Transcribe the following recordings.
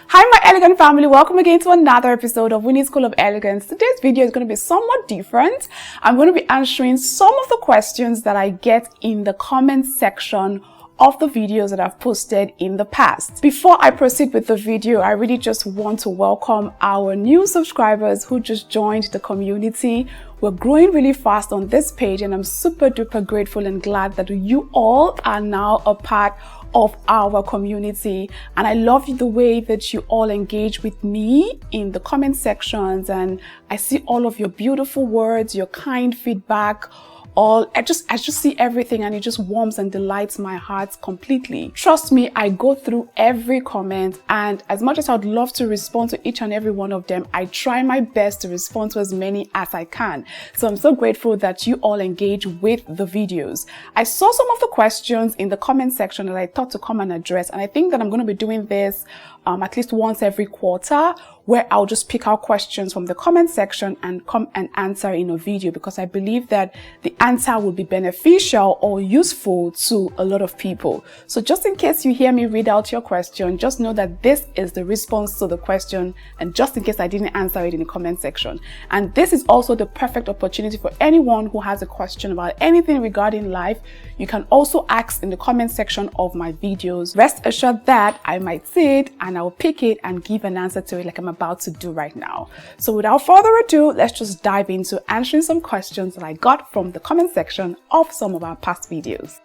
Hi my elegant family, welcome again to another episode of Winnie's School of Elegance. Today's video is going to be somewhat different. I'm going to be answering some of the questions that I get in the comment section of the videos that I've posted in the past. Before I proceed with the video, I really just want to welcome our new subscribers who just joined the community. We're growing really fast on this page and I'm super duper grateful and glad that you all are now a part of our community, and I love the way that you all engage with me in the comment sections, and I see all of your beautiful words, your kind feedback. I just see everything and it just warms and delights my heart completely. Trust me, I go through every comment, and as much as I'd love to respond to each and every one of them, I try my best to respond to as many as I can. So I'm so grateful that you all engage with the videos. I saw some of the questions in the comment section that I thought to come and address, and I think that I'm going to be doing this at least once every quarter, where I'll just pick out questions from the comment section and come and answer in a video, because I believe that the answer will be beneficial or useful to a lot of people. So just in case you hear me read out your question, just know that this is the response to the question, and just in case I didn't answer it in the comment section. And this is also the perfect opportunity for anyone who has a question about anything regarding life. You can also ask in the comment section of my videos. Rest assured that I might see it and I'll pick it and give an answer to it like I'm about to do right now. So without further ado, let's just dive into answering some questions that I got from the comment section of some of our past videos.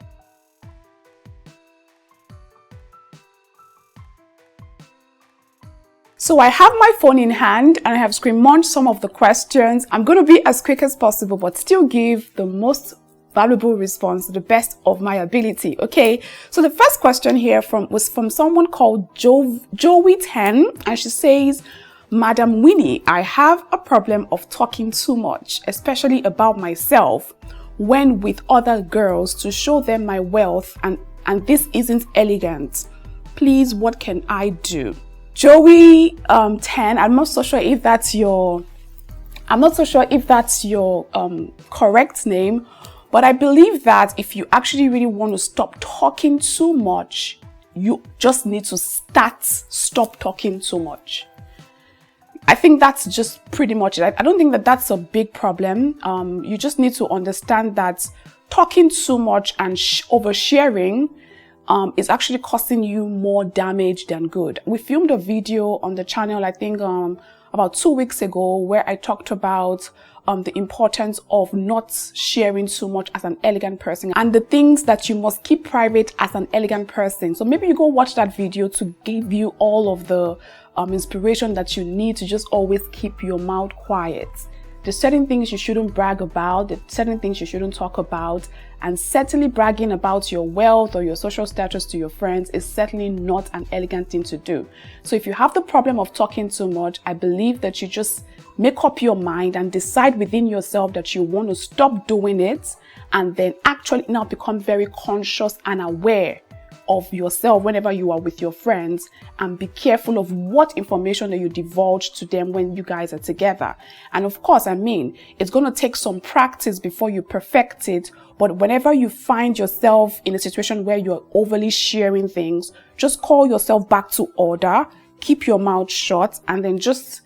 So I have my phone in hand and I have screen munched some of the questions. I'm going to be as quick as possible, but still give the most valuable response to the best of my ability. Okay, so the first question here was from someone called Joey 10, and she says, Madam Winnie, I have a problem of talking too much, especially about myself when with other girls to show them my wealth, and this isn't elegant. Please, what can I do? Joey 10, I'm not so sure if that's your correct name, but I believe that if you actually really want to stop talking too much, you just need to stop talking too much. I think that's just pretty much it. I don't think that that's a big problem. You just need to understand that talking too much and oversharing is actually costing you more damage than good. We filmed a video on the channel, I think about 2 weeks ago, where I talked about the importance of not sharing too much as an elegant person and the things that you must keep private as an elegant person. So maybe you go watch that video to give you all of the inspiration that you need to just always keep your mouth quiet. There's certain things you shouldn't brag about, there's certain things you shouldn't talk about, and certainly bragging about your wealth or your social status to your friends is certainly not an elegant thing to do. So if you have the problem of talking too much, I believe that you just make up your mind and decide within yourself that you want to stop doing it, and then actually now become very conscious and aware of yourself whenever you are with your friends, and be careful of what information that you divulge to them when you guys are together. And of course, I mean, it's going to take some practice before you perfect it, but whenever you find yourself in a situation where you're overly sharing things, just call yourself back to order, keep your mouth shut, and then just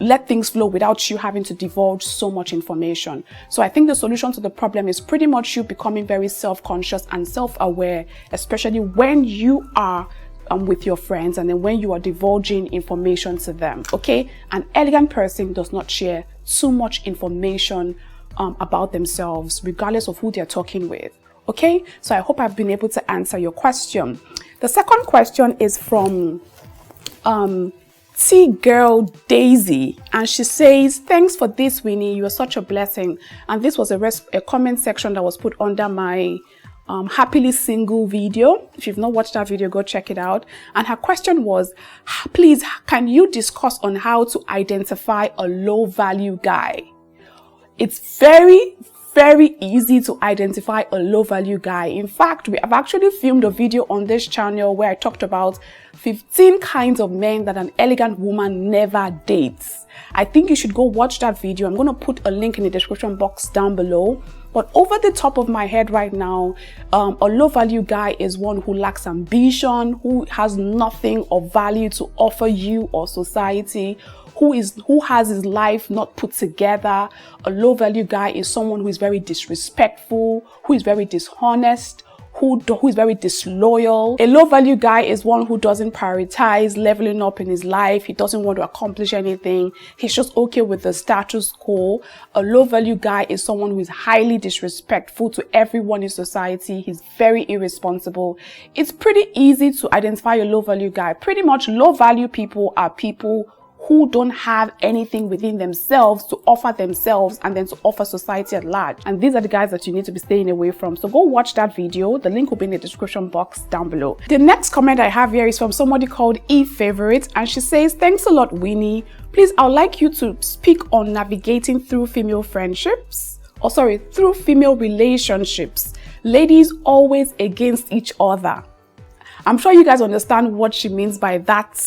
let things flow without you having to divulge so much information. So I think the solution to the problem is pretty much you becoming very self-conscious and self-aware, especially when you are with your friends and then when you are divulging information to them. Okay, an elegant person does not share too much information about themselves, regardless of who they're talking with. Okay, so I hope I've been able to answer your question. The second question is from T-Girl Daisy, and she says, thanks for this, Winnie, you are such a blessing. And this was a comment section that was put under my happily single video. If you've not watched that video, go check it out. And her question was, please, can you discuss on how to identify a low value guy? It's very easy to identify a low value guy. In fact, we have actually filmed a video on this channel where I talked about 15 kinds of men that an elegant woman never dates. I think you should go watch that video. I'm going to put a link in the description box down below. But over the top of my head right now, a low value guy is one who lacks ambition, who has nothing of value to offer you or society, who has his life not put together. A low value guy is someone who is very disrespectful, who is very dishonest, who is very disloyal. A low value guy is one who doesn't prioritize leveling up in his life. He doesn't want to accomplish anything. He's just okay with the status quo. A low value guy is someone who is highly disrespectful to everyone in society. He's very irresponsible. It's pretty easy to identify a low value guy. Pretty much low value people are people who don't have anything within themselves to offer themselves and then to offer society at large. And these are the guys that you need to be staying away from. So go watch that video. The link will be in the description box down below. The next comment I have here is from somebody called eFavorite, and she says, "Thanks a lot, Winnie. Please, I would like you to speak on navigating through female friendships. Through female relationships. Ladies always against each other." I'm sure you guys understand what she means by that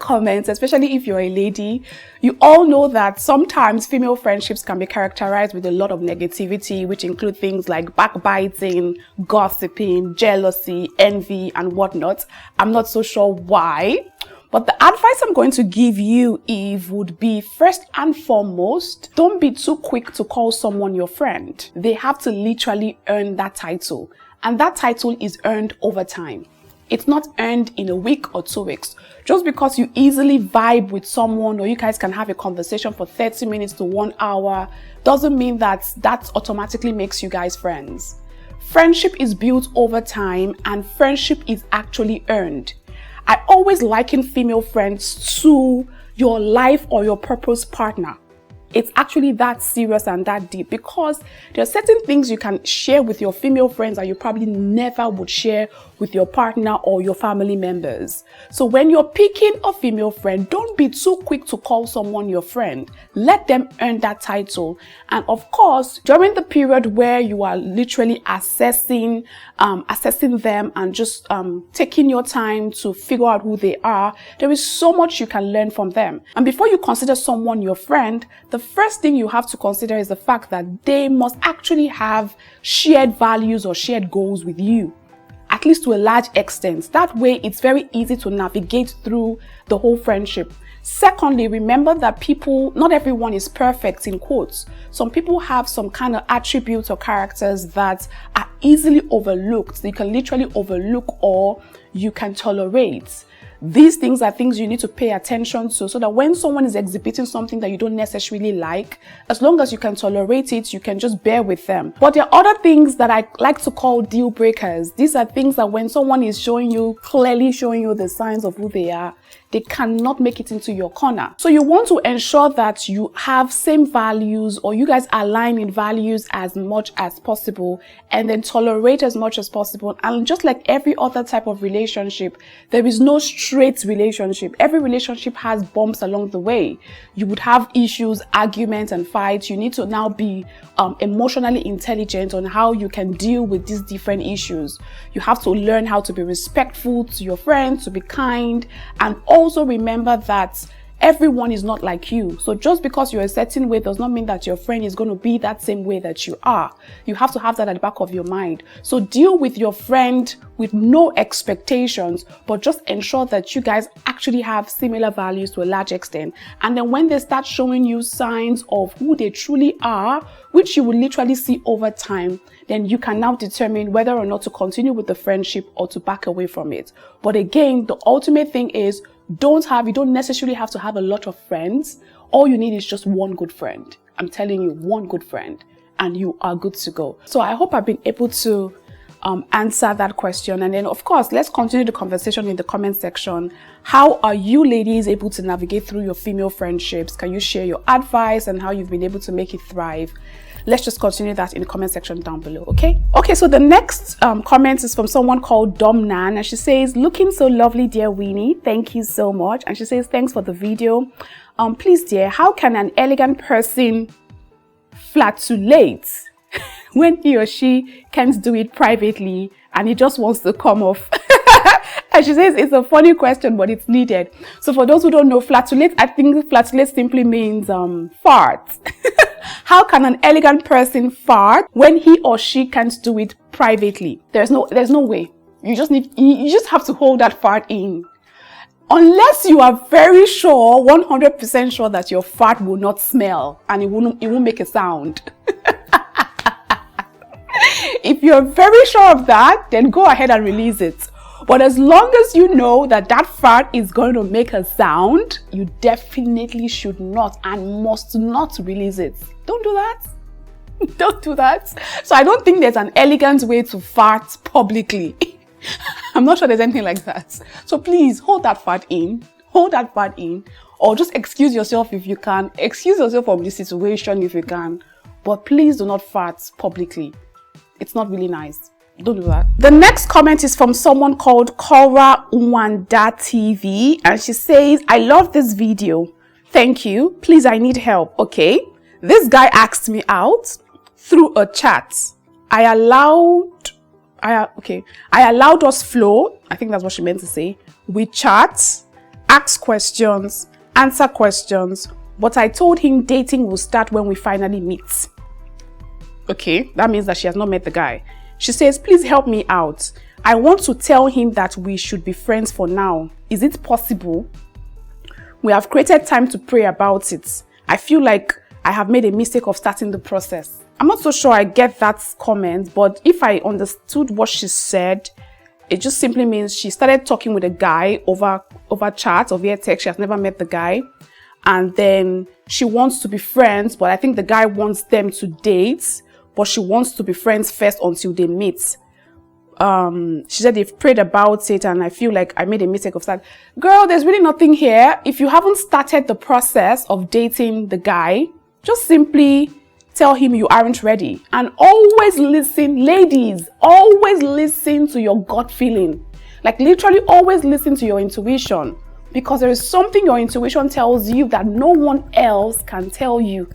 comment, especially if you're a lady. You all know that sometimes female friendships can be characterized with a lot of negativity, which include things like backbiting, gossiping, jealousy, envy, and whatnot. I'm not so sure why, but the advice I'm going to give you, Eve, would be, first and foremost, don't be too quick to call someone your friend. They have to literally earn that title, and that title is earned over time. It's not earned in a week or 2 weeks. Just because you easily vibe with someone or you guys can have a conversation for 30 minutes to 1 hour doesn't mean that automatically makes you guys friends. Friendship is built over time, and friendship is actually earned. I always liken female friends to your life or your purpose partner. It's actually that serious and that deep, because there are certain things you can share with your female friends that you probably never would share with your partner or your family members. So when you're picking a female friend, don't be too quick to call someone your friend. Let them earn that title. And of course, during the period where you are literally assessing them and just taking your time to figure out who they are, there is so much you can learn from them. And before you consider someone your friend, the first thing you have to consider is the fact that they must actually have shared values or shared goals with you, at least to a large extent. That way, it's very easy to navigate through the whole friendship. Secondly, remember that not everyone is perfect, in quotes. Some people have some kind of attributes or characters that are easily overlooked. You can literally overlook or you can tolerate. These things are things you need to pay attention to, so that when someone is exhibiting something that you don't necessarily like, as long as you can tolerate it, you can just bear with them. But there are other things that I like to call deal breakers. These are things that when someone is clearly showing you the signs of who they are, they cannot make it into your corner. So you want to ensure that you have same values, or you guys align in values as much as possible, and then tolerate as much as possible. And just like every other type of relationship, there is no straight relationship. Every relationship has bumps along the way. You would have issues, arguments, and fights. You need to now be emotionally intelligent on how you can deal with these different issues. You have to learn how to be respectful to your friends, to be kind, and also remember that everyone is not like you. So just because you're a certain way does not mean that your friend is going to be that same way that you are. You have to have that at the back of your mind. So deal with your friend with no expectations, but just ensure that you guys actually have similar values to a large extent. And then when they start showing you signs of who they truly are, which you will literally see over time, then you can now determine whether or not to continue with the friendship or to back away from it. But again, the ultimate thing is, you don't necessarily have to have a lot of friends. All you need is just one good friend. I'm telling you, one good friend, and you are good to go. So I hope I've been able to answer that question. And then of course, let's continue the conversation in the comment section. How are you ladies able to navigate through your female friendships? Can you share your advice and how you've been able to make it thrive? Let's just continue that in the comment section down below, okay? Okay, so the next comment is from someone called Domnan, and she says, "Looking so lovely, dear Winnie. Thank you so much." And she says, "Thanks for the video. Please, dear, how can an elegant person flatulate when he or she can't do it privately and he just wants to come off?" And she says it's a funny question, but it's needed. So for those who don't know, flatulate, I think flatulate simply means fart. How can an elegant person fart when he or she can't do it privately? There's no way. You just have to hold that fart in. Unless you are very sure, 100% sure that your fart will not smell and it won't make a sound. If you're very sure of that, then go ahead and release it. But as long as you know that that fart is going to make a sound, you definitely should not and must not release it. Don't do that. Don't do that. So I don't think there's an elegant way to fart publicly. I'm not sure there's anything like that. So please hold that fart in. Hold that fart in. Or just excuse yourself if you can. Excuse yourself from the situation if you can. But please do not fart publicly. It's not really nice. Don't do that. The next comment is from someone called Cora Nwanda TV. And she says, I love this video. Thank you. Please, I need help. Okay. This guy asked me out through a chat. I allowed us flow. I think that's what she meant to say. We chat, ask questions, answer questions. But I told him dating will start when we finally meet. Okay, that means that she has not met the guy. She says, please help me out. I want to tell him that we should be friends for now. Is it possible? We have created time to pray about it. I feel like I have made a mistake of starting the process. I'm not so sure I get that comment, but if I understood what she said, it just simply means she started talking with a guy over chat or via text. She has never met the guy. And then she wants to be friends, but I think the guy wants them to date. But she wants to be friends first until they meet. She said they've prayed about it and I feel like I made a mistake of that. Girl, there's really nothing here. If you haven't started the process of dating the guy, just simply tell him you aren't ready. And always listen, ladies, always listen to your gut feeling. Like literally always listen to your intuition. Because there is something your intuition tells you that no one else can tell you.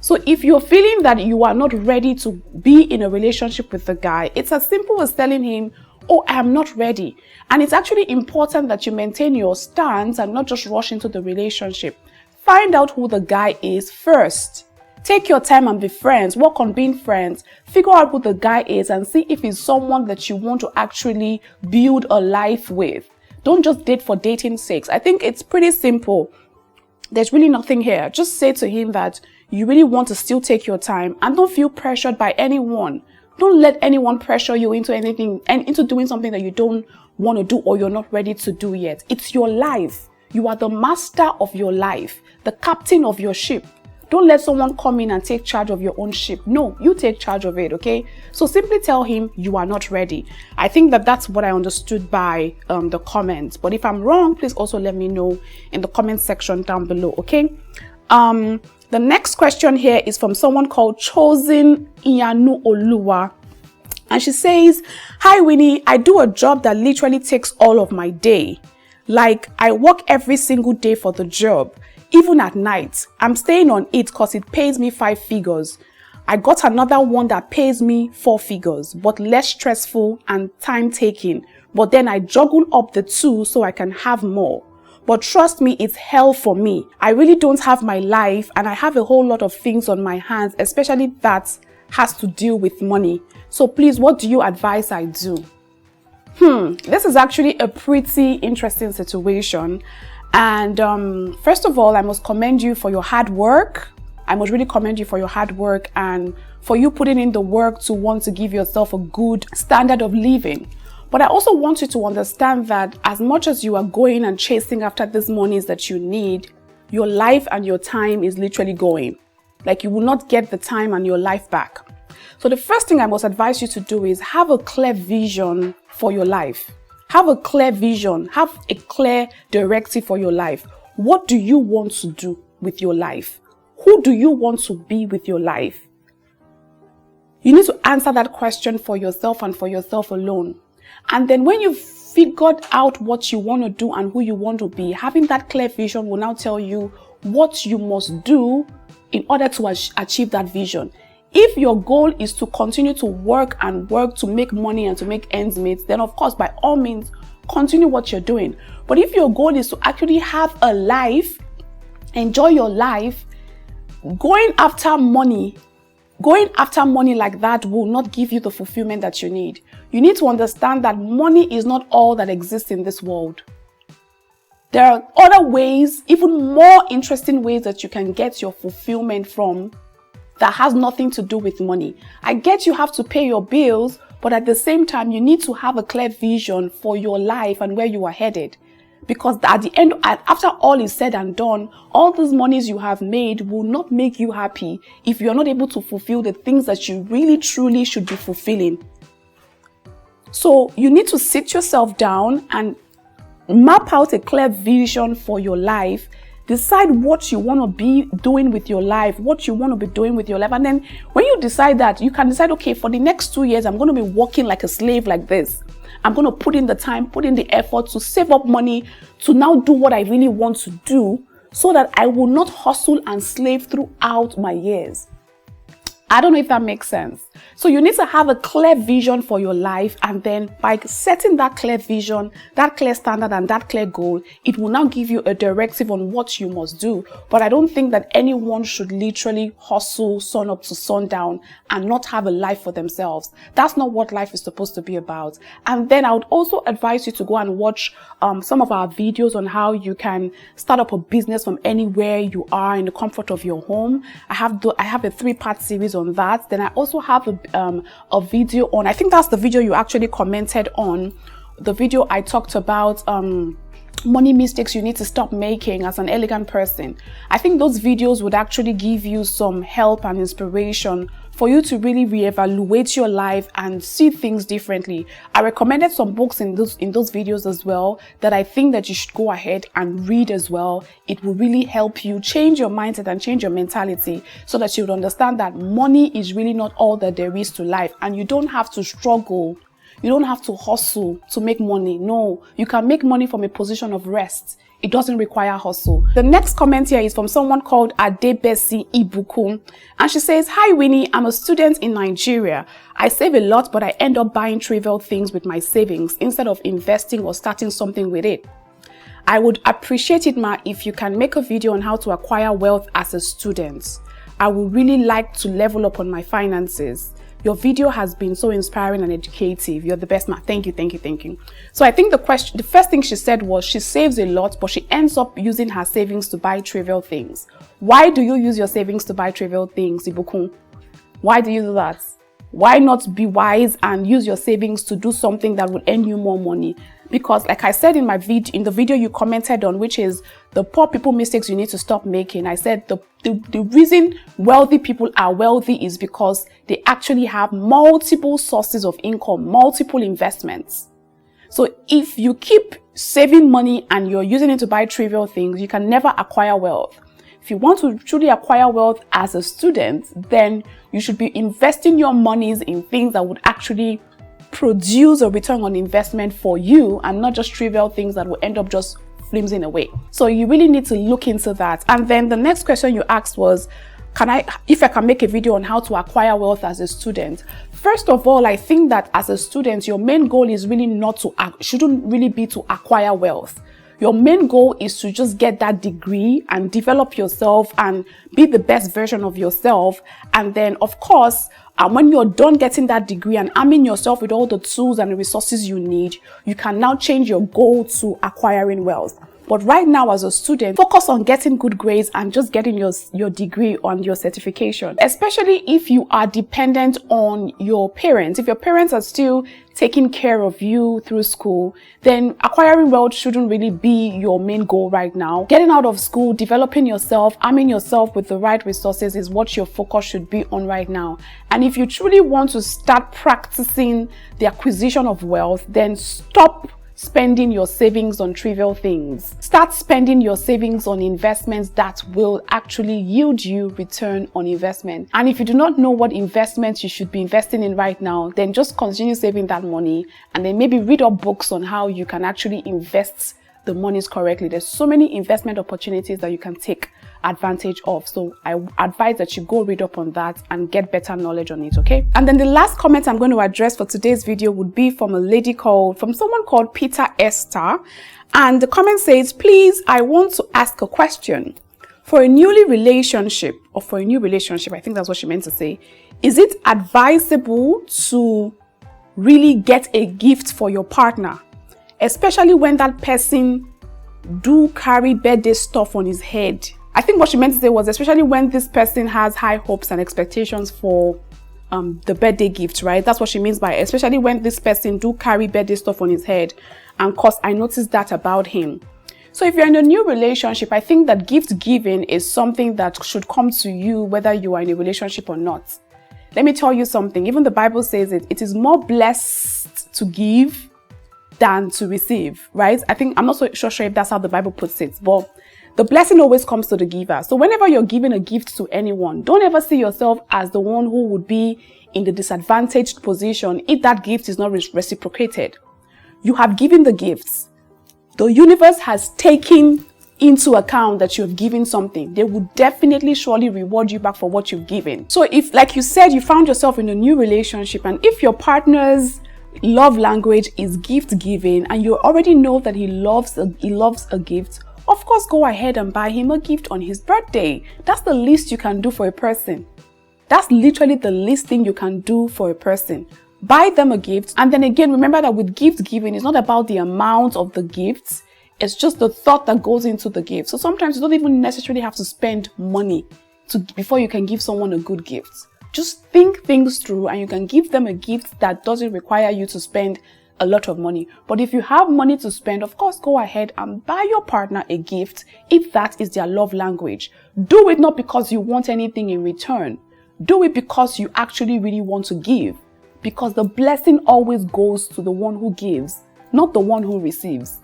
So if you're feeling that you are not ready to be in a relationship with the guy, it's as simple as telling him, oh, I am not ready. And it's actually important that you maintain your stance and not just rush into the relationship. Find out who the guy is first. Take your time and be friends. Work on being friends. Figure out who the guy is and see if he's someone that you want to actually build a life with. Don't just date for dating's sake. I think it's pretty simple. There's really nothing here. Just say to him that you really want to still take your time and don't feel pressured by anyone. Don't let anyone pressure you into anything and into doing something that you don't want to do or you're not ready to do yet. It's your life. You are the master of your life, the captain of your ship. Don't let someone come in and take charge of your own ship. No, you take charge of it, okay? So simply tell him you are not ready. I think that that's what I understood by the comments. But if I'm wrong, please also let me know in the comment section down below, okay? The next question here is from someone called Chosen Iyanu Oluwa. And she says, hi Winnie, I do a job that literally takes all of my day. Like I work every single day for the job. Even at night, I'm staying on it because it pays me 5 figures. I got another one that pays me 4 figures, but less stressful and time taking. But then I juggle up the two so I can have more. But trust me, it's hell for me. I really don't have my life and I have a whole lot of things on my hands, especially that has to deal with money. So please, what do you advise I do? This is actually a pretty interesting situation. And first of all, I must commend you for your hard work. I must really commend you for your hard work and for you putting in the work to want to give yourself a good standard of living. But I also want you to understand that as much as you are going and chasing after these monies that you need, your life and your time is literally going. Like you will not get the time and your life back. So the first thing I must advise you to do is have a clear vision for your life. Have a clear vision. Have a clear directive for your life. What do you want to do with your life? Who do you want to be with your life? You need to answer that question for yourself and for yourself alone. And then when you've figured out what you want to do and who you want to be, having that clear vision will now tell you what you must do in order to achieve that vision. If your goal is to continue to work and work to make money and to make ends meet, then of course, by all means, continue what you're doing. But if your goal is to actually have a life, enjoy your life, going after money like that will not give you the fulfillment that you need. You need to understand that money is not all that exists in this world. There are other ways, even more interesting ways that you can get your fulfillment from that has nothing to do with money. I get you have to pay your bills, but at the same time, you need to have a clear vision for your life and where you are headed. Because at the end, after all is said and done, all these monies you have made will not make you happy if you're not able to fulfill the things that you really truly should be fulfilling. So you need to sit yourself down and map out a clear vision for your life. Decide what you want to be doing with your life, what you want to be doing with your life. And then when you decide that, you can decide, okay, for the next 2 years, I'm going to be working like a slave like this. I'm going to put in the time, put in the effort to save up money to now do what I really want to do so that I will not hustle and slave throughout my years. I don't know if that makes sense. So you need to have a clear vision for your life, and then by setting that clear vision, that clear standard and that clear goal, it will now give you a directive on what you must do. But I don't think that anyone should literally hustle sun up to sundown and not have a life for themselves. That's not what life is supposed to be about. And then I would also advise you to go and watch some of our videos on how you can start up a business from anywhere you are in the comfort of your home. I have a 3-part series on that. Then I also have a video on, I think that's the video you actually commented on, the video I talked about money mistakes you need to stop making as an elegant person. I think those videos would actually give you some help and inspiration for you to really reevaluate your life and see things differently. I recommended some books in those videos as well that I think that you should go ahead and read as well. It will really help you change your mindset and change your mentality so that you would understand that money is really not all that there is to life, and you don't have to struggle. You don't have to hustle to make money. No, you can make money from a position of rest. It doesn't require hustle. The next comment here is from someone called Adebesi Ibukun. And she says, "Hi Winnie, I'm a student in Nigeria. I save a lot, but I end up buying trivial things with my savings instead of investing or starting something with it. I would appreciate it, ma, if you can make a video on how to acquire wealth as a student. I would really like to level up on my finances. Your video has been so inspiring and educative. You're the best, ma. Thank you, thank you, thank you." So I think the first thing she said was she saves a lot, but she ends up using her savings to buy trivial things. Why do you use your savings to buy trivial things, Ibukun? Why do you do that? Why not be wise and use your savings to do something that would earn you more money? Because like I said in the video you commented on, which is the poor people mistakes you need to stop making, I said the reason wealthy people are wealthy is because they actually have multiple sources of income, multiple investments. So if you keep saving money and you're using it to buy trivial things, you can never acquire wealth. If you want to truly acquire wealth as a student, then you should be investing your monies in things that would actually produce a return on investment for you, and not just trivial things that will end up just flimsing away. So you really need to look into that. And then the next question you asked was, if I can make a video on how to acquire wealth as a student. First of all, I think that as a student, your main goal is really shouldn't really be to acquire wealth. Your main goal is to just get that degree and develop yourself and be the best version of yourself. And then, of course, when you're done getting that degree and arming yourself with all the tools and the resources you need, you can now change your goal to acquiring wealth. But right now, as a student, focus on getting good grades and just getting your degree on your certification. Especially if you are dependent on your parents. If your parents are still taking care of you through school, then acquiring wealth shouldn't really be your main goal right now. Getting out of school, developing yourself, arming yourself with the right resources is what your focus should be on right now. And if you truly want to start practicing the acquisition of wealth, then stop spending your savings on trivial things. Start spending your savings on investments that will actually yield you return on investment. And if you do not know what investments you should be investing in right now, then just continue saving that money and then maybe read up books on how you can actually invest the monies correctly. There's so many investment opportunities that you can take advantage of. So I advise that you go read up on that and get better knowledge on it, okay? And then the last comment I'm going to address for today's video would be from someone called Peter Esther. And the comment says, please, I want to ask a question. For a new relationship, I think that's what she meant to say, is it advisable to really get a gift for your partner, especially when that person do carry birthday stuff on his head? I think what she meant to say was, especially when this person has high hopes and expectations for the birthday gift, right? That's what she means by, especially when this person do carry birthday stuff on his head. And cause I noticed that about him. So if you're in a new relationship, I think that gift giving is something that should come to you whether you are in a relationship or not. Let me tell you something. Even the Bible says it is more blessed to give than to receive, right? I'm not so sure if that's how the Bible puts it, but the blessing always comes to the giver. So whenever you're giving a gift to anyone, don't ever see yourself as the one who would be in the disadvantaged position if that gift is not reciprocated. You have given the gifts. The universe has taken into account that you have given something. They will definitely surely reward you back for what you've given. So if, like you said, you found yourself in a new relationship, and if your partner's love language is gift giving and you already know that he loves a gift, of course, go ahead and buy him a gift on his birthday. That's the least you can do for a person. That's literally the least thing you can do for a person. Buy them a gift. And then again, remember that with gift giving, it's not about the amount of the gifts. It's just the thought that goes into the gift. So sometimes you don't even necessarily have to spend money before you can give someone a good gift. Just think things through and you can give them a gift that doesn't require you to spend a lot of money. But if you have money to spend, of course, go ahead and buy your partner a gift if that is their love language. Do it not because you want anything in return. Do it because you actually really want to give. Because the blessing always goes to the one who gives, not the one who receives.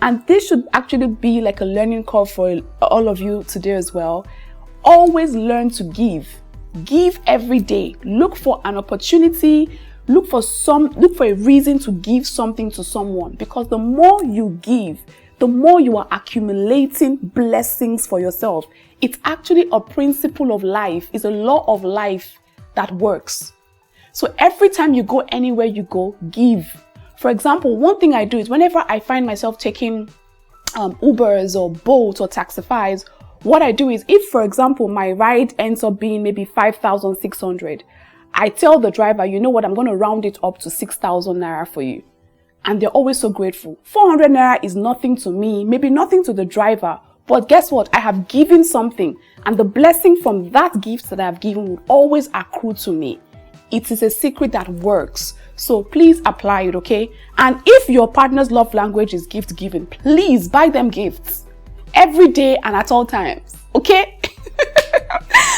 And this should actually be like a learning curve for all of you today as well. Always learn to give. Give every day. Look for an opportunity. Look for a reason to give something to someone. Because the more you give, the more you are accumulating blessings for yourself. It's actually a principle of life. It's a law of life that works. So every time you go anywhere you go, give. For example, one thing I do is whenever I find myself taking Ubers or Bolt or Taxifys, what I do is if, for example, my ride ends up being maybe 5,600, I tell the driver, you know what, I'm going to round it up to 6,000 naira for you. And they're always so grateful. 400 naira is nothing to me, maybe nothing to the driver, but guess what? I have given something, and the blessing from that gift that I have given will always accrue to me. It is a secret that works. So please apply it, okay? And if your partner's love language is gift giving, please buy them gifts every day and at all times, okay?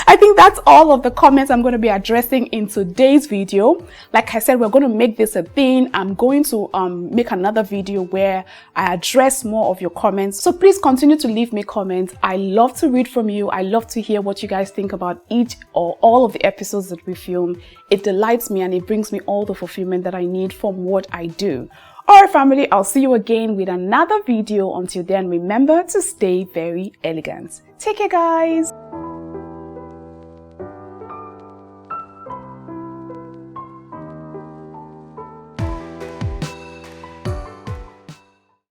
I think that's all of the comments I'm going to be addressing in today's video. Like I said, we're going to make this a thing. I'm going to make another video where I address more of your comments. So please continue to leave me comments. I love to read from you. I love to hear what you guys think about each or all of the episodes that we film. It delights me and it brings me all the fulfillment that I need from what I do. Alright family, I'll see you again with another video. Until then, remember to stay very elegant. Take care guys.